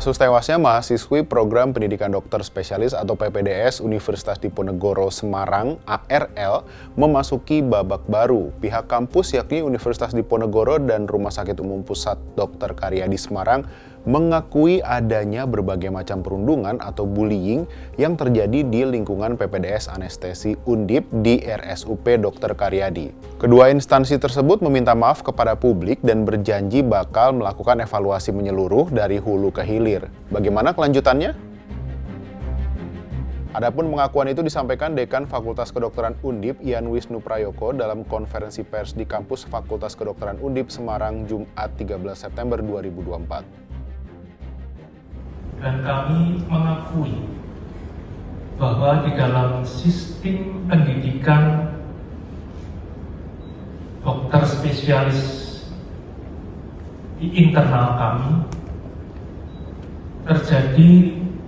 Kasus tewasnya mahasiswi program pendidikan dokter spesialis atau PPDS Universitas Diponegoro Semarang (ARL) memasuki babak baru. Pihak kampus yakni Universitas Diponegoro dan Rumah Sakit Umum Pusat Dr. Karyadi Semarang mengakui adanya berbagai macam perundungan atau bullying yang terjadi di lingkungan PPDS Anestesi Undip di RSUP Dr. Karyadi. Kedua instansi tersebut meminta maaf kepada publik dan berjanji bakal melakukan evaluasi menyeluruh dari hulu ke hilir. Bagaimana kelanjutannya? Adapun pengakuan itu disampaikan Dekan Fakultas Kedokteran Undip Ian Wisnu Prayoko dalam konferensi pers di kampus Fakultas Kedokteran Undip Semarang Jumat 13 September 2024. Dan kami mengakui bahwa di dalam sistem pendidikan dokter spesialis di internal kami terjadi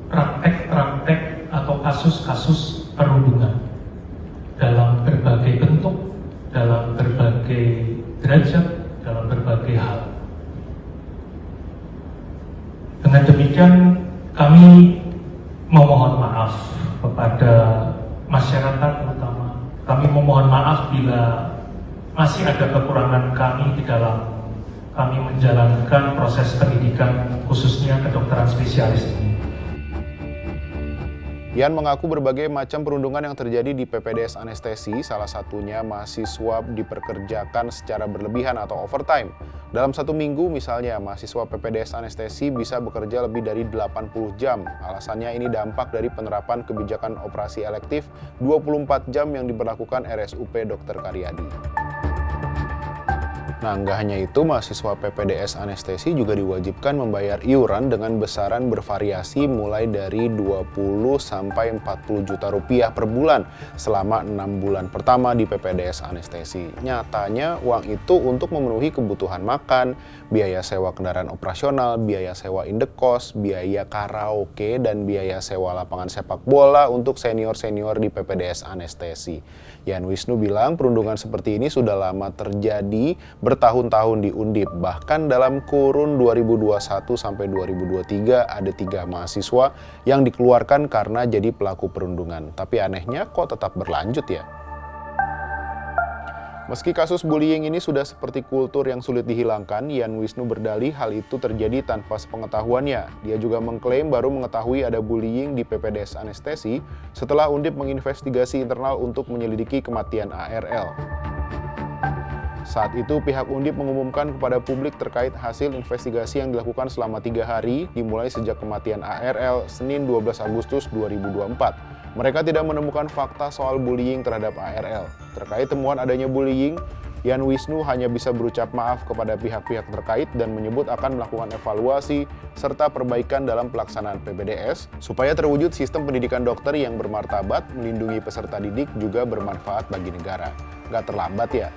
praktek-praktek atau kasus-kasus perundungan dalam berbagai bentuk, dalam berbagai derajat, dalam berbagai hal. Dengan demikian, kami memohon maaf kepada masyarakat terutama. Kami memohon maaf bila masih ada kekurangan kami di dalam kami menjalankan proses pendidikan khususnya kedokteran spesialis ini. Ian mengaku berbagai macam perundungan yang terjadi di PPDS Anestesi, salah satunya mahasiswa diperkerjakan secara berlebihan atau overtime. Dalam satu minggu misalnya, mahasiswa PPDS Anestesi bisa bekerja lebih dari 80 jam. Alasannya ini dampak dari penerapan kebijakan operasi elektif 24 jam yang diberlakukan RSUP Dr. Karyadi. Nah, nggak hanya itu, mahasiswa PPDS Anestesi juga diwajibkan membayar iuran dengan besaran bervariasi mulai dari 20 sampai 40 juta rupiah per bulan selama 6 bulan pertama di PPDS Anestesi. Nyatanya, uang itu untuk memenuhi kebutuhan makan, biaya sewa kendaraan operasional, biaya sewa indekos, biaya karaoke, dan biaya sewa lapangan sepak bola untuk senior-senior di PPDS Anestesi. Ian Wisnu bilang perundungan seperti ini sudah lama terjadi bertahun-tahun di Undip. Bahkan dalam kurun 2021 sampai 2023 ada 3 mahasiswa yang dikeluarkan karena jadi pelaku perundungan. Tapi anehnya kok tetap berlanjut ya? Meski kasus bullying ini sudah seperti kultur yang sulit dihilangkan, Ian Wisnu berdalih hal itu terjadi tanpa sepengetahuannya. Dia juga mengklaim baru mengetahui ada bullying di PPDS Anestesi setelah Undip menginvestigasi internal untuk menyelidiki kematian ARL. Saat itu pihak Undip mengumumkan kepada publik terkait hasil investigasi yang dilakukan selama 3 hari dimulai sejak kematian ARL Senin 12 Agustus 2024. Mereka tidak menemukan fakta soal bullying terhadap ARL. Terkait temuan adanya bullying, Ian Wisnu hanya bisa berucap maaf kepada pihak-pihak terkait dan menyebut akan melakukan evaluasi serta perbaikan dalam pelaksanaan PPDS supaya terwujud sistem pendidikan dokter yang bermartabat, melindungi peserta didik, juga bermanfaat bagi negara. Nggak terlambat ya?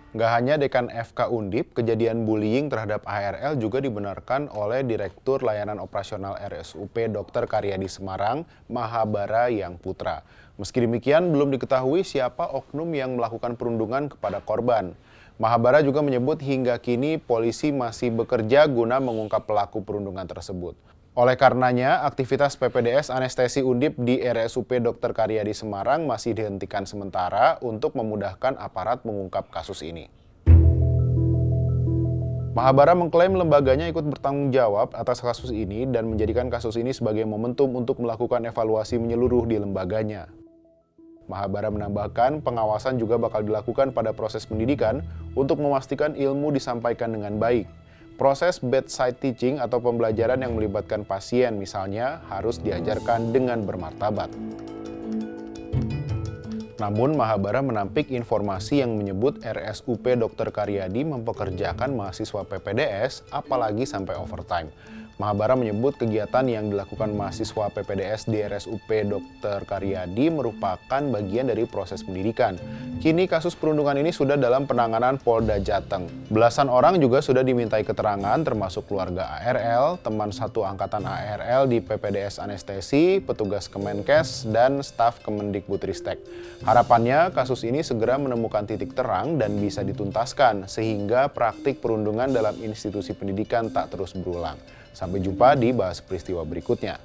Nggak hanya Dekan FK Undip, kejadian bullying terhadap ARL juga dibenarkan oleh Direktur Layanan Operasional RSUP Dr. Karyadi Semarang, Mahabara Yang Putra. Meski demikian, belum diketahui siapa oknum yang melakukan perundungan kepada korban. Mahabara juga menyebut hingga kini polisi masih bekerja guna mengungkap pelaku perundungan tersebut. Oleh karenanya, aktivitas PPDS Anestesi Undip di RSUP Dr. Karyadi Semarang masih dihentikan sementara untuk memudahkan aparat mengungkap kasus ini. Mahabara mengklaim lembaganya ikut bertanggung jawab atas kasus ini dan menjadikan kasus ini sebagai momentum untuk melakukan evaluasi menyeluruh di lembaganya. Mahabara menambahkan pengawasan juga bakal dilakukan pada proses pendidikan untuk memastikan ilmu disampaikan dengan baik. Proses bedside teaching atau pembelajaran yang melibatkan pasien misalnya harus diajarkan dengan bermartabat. Namun Mahabara menampik informasi yang menyebut RSUP Dr. Karyadi mempekerjakan mahasiswa PPDS apalagi sampai overtime. Mahabara menyebut kegiatan yang dilakukan mahasiswa PPDS di RSUP Dr. Karyadi merupakan bagian dari proses pendidikan. Kini kasus perundungan ini sudah dalam penanganan Polda Jateng. Belasan orang juga sudah dimintai keterangan termasuk keluarga ARL, teman satu angkatan ARL di PPDS Anestesi, petugas Kemenkes, dan staf Kemendikbudristek. Harapannya kasus ini segera menemukan titik terang dan bisa dituntaskan sehingga praktik perundungan dalam institusi pendidikan tak terus berulang. Sampai jumpa di Bahas Peristiwa berikutnya.